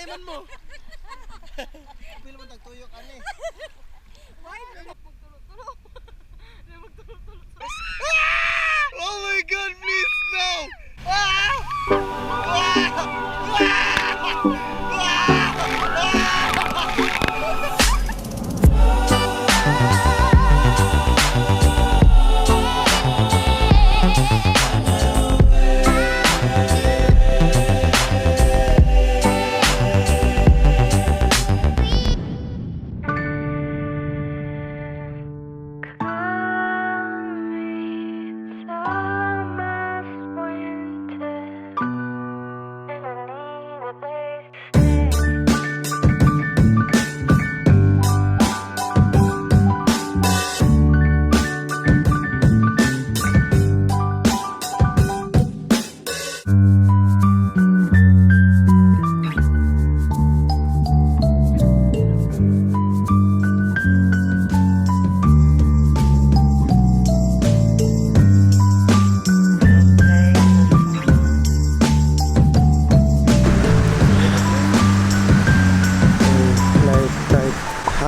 Ganan mo. Pila mo tagtuyo ka ni. Why? Magtulog-tulog. Magtulog-tulog. Oh my God, please no!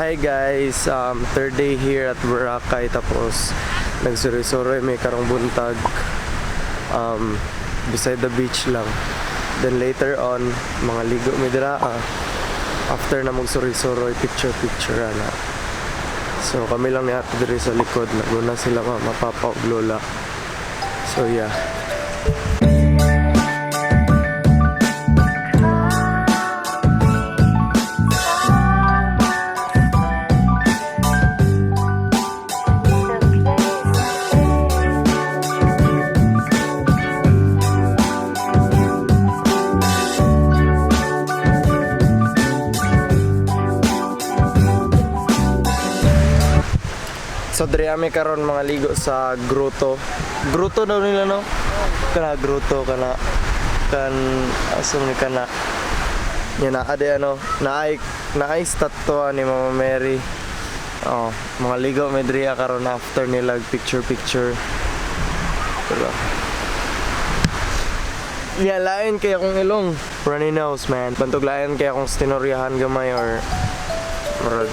Hi guys, third day here at Boracay, tapos nagsuri-suri may karong buntag beside the beach lang. Then later on, mga ligo may dira after na magsuri-suri, picture na. So kami lang ni ate diri sa likod, naguna sila mapapa ug lola. So yeah. So diri ami karon mga ligo sa grotto. Grotto daw nila no? Kana grotto kana kan asum ni kana. Yan na ade ano, naay statue ni Mama Mary. Oh, mga ligo may diri karon after nila picture. Diba? Yeah, lain kaya kung ilong. Runny nose man. Bantog lain kaya kung stinoryahan gamay or murag.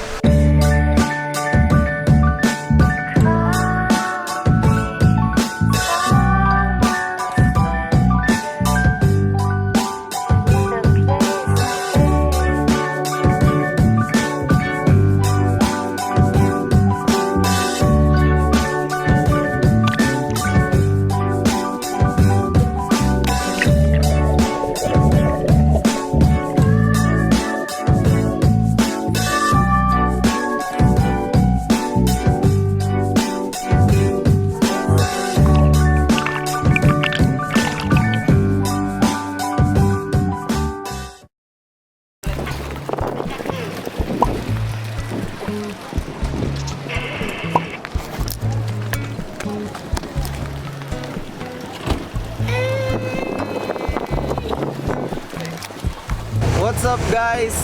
What's up guys?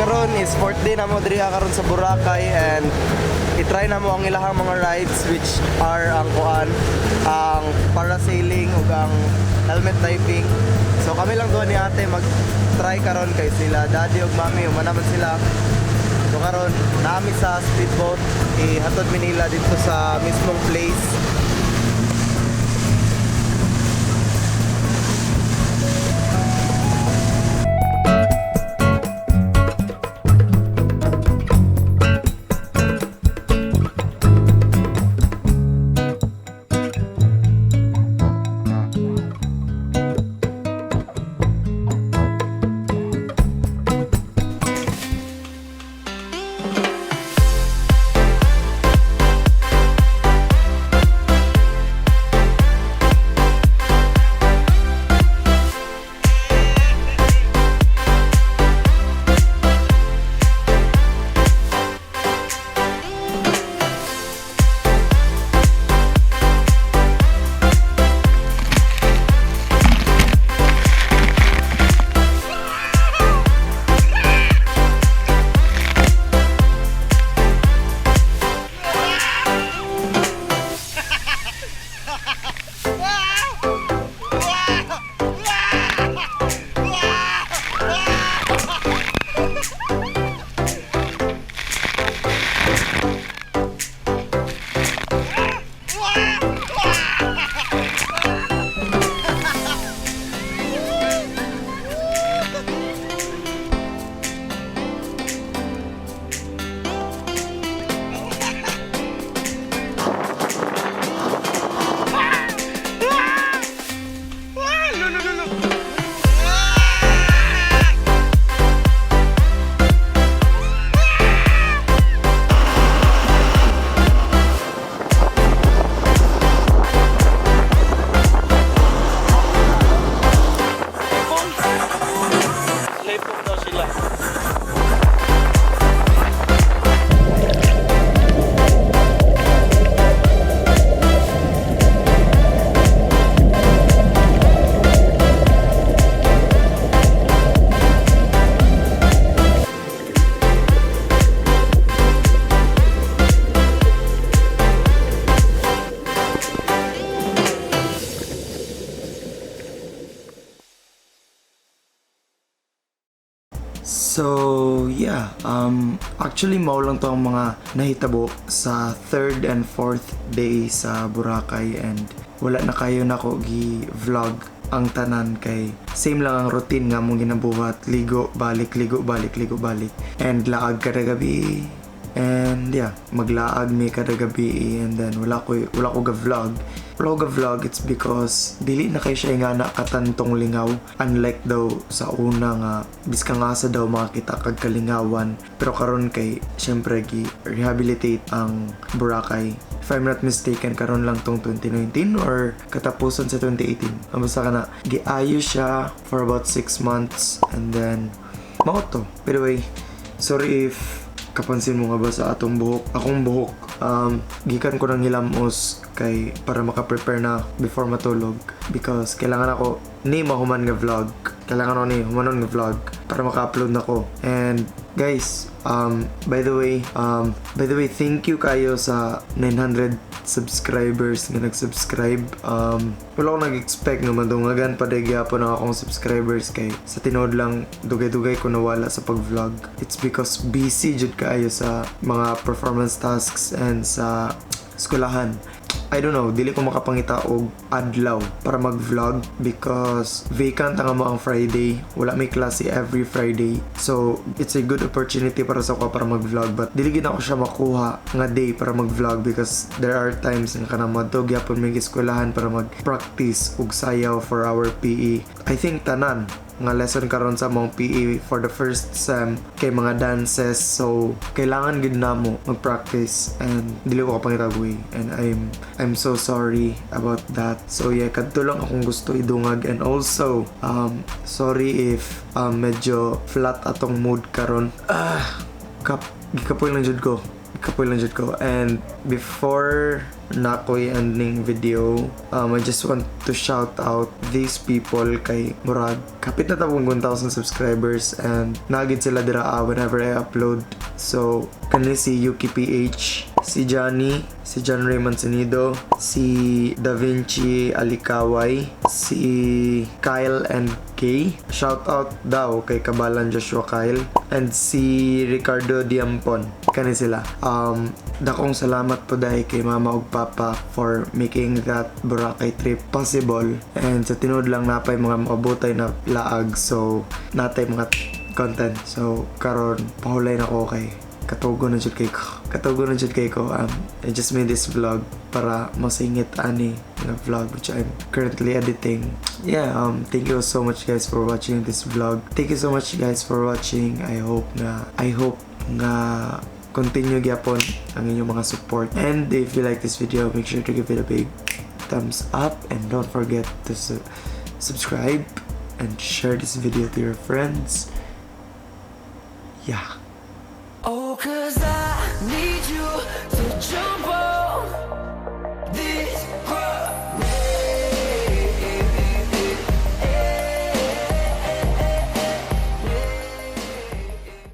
Karon is 4th day na mo diri karon sa Boracay, and i-try na mo ang ilahang mga rides, which are ang parasailing ug ang helmet diving. So kami lang doon ni ate mag-try karon kay sila daddy ug mami umanaman sila. So karon naami sa speedboat, ihatod mi nila dito sa mismong place. So, yeah, actually mao lang to ang mga nahitabo sa 3rd and 4th day sa Boracay, and wala na kayo nako gi-vlog ang tanan kay same lang ang routine nga mong ginabuhat, ligo, balik, and laag kada gabi. And yeah, maglaag mi kada gabi, and then wala ko ga-vlog. It's because dili na kay siya nga nakatantong lingaw, unlike daw sa una nga biska nga sa daw makita kag kalingawan, pero karon kay syempre gi rehabilitate ang Boracay. If I'm not mistaken, karon lang tong 2019 or katapusan sa 2018. Ang basta ka na giayo siya for about 6 months, and then mao to. By the way, sorry if kapansin mo nga ba sa akong buhok, gikan ko ng hilamos kay para maka-prepare na before matulog, because kailangan ako ni mahuman nga vlog, humanon nga vlog para maka-upload na ko. And guys, by the way, thank you kayo sa 900 subscribers nga nag-subscribe. Wala akong nag-expect nga madungagan pa dahil gyapon ang akong subscribers, kay sa tinod lang dugay-dugay ko nawala sa pag-vlog. It's because busy jud kaayo sa mga performance tasks and sa eskwelahan. I don't know, dili ko makapangita og adlaw para mag-vlog because vacant nga mo ang Friday. Wala may klase every Friday. So, it's a good opportunity para sa ko para mag-vlog, but dili gid ako siya makuha nga day para mag-vlog because there are times nga kanang madtog gyapon may eskwelahan para mag-practice og sayaw for our PE. I think tanan nga lesson karon sa mong PE for the first sem kay mga dances, so kailangan gid namo mag-practice, and dili ko kapangitagoy, and I'm so sorry about that. So yeah, kadto lang akong gusto idungag, and also sorry if medyo flat atong mood karon. Gikapoy lang jud ko, and before na ko'y ending video, I just want to shout out these people kay murag kapit na tabong 1,000 subscribers, and nagid sila dira whenever I upload. So kanili si Yuki PH, si Johnny, si John Raymond Senido, si Da Vinci Alikaway, si Kyle and Kay. Shout out daw kay Kabalan Joshua Kyle, and si Ricardo Diampon. Kani sila. Dakong salamat po dahil kay mama ug papa for making that Boracay trip possible, and sa tinod lang napay mga makabutay na laag, so natay mga content. So karon pahulay na ko kay katugo na jud kay ko. I just made this vlog para masingit ani nga vlog which I'm currently editing. Yeah, thank you so much guys for watching this vlog. Thank you so much guys for watching. I hope nga continue gyapon ang inyong mga support. And if you like this video, make sure to give it a big thumbs up, and don't forget to subscribe and share this video to your friends. Yeah.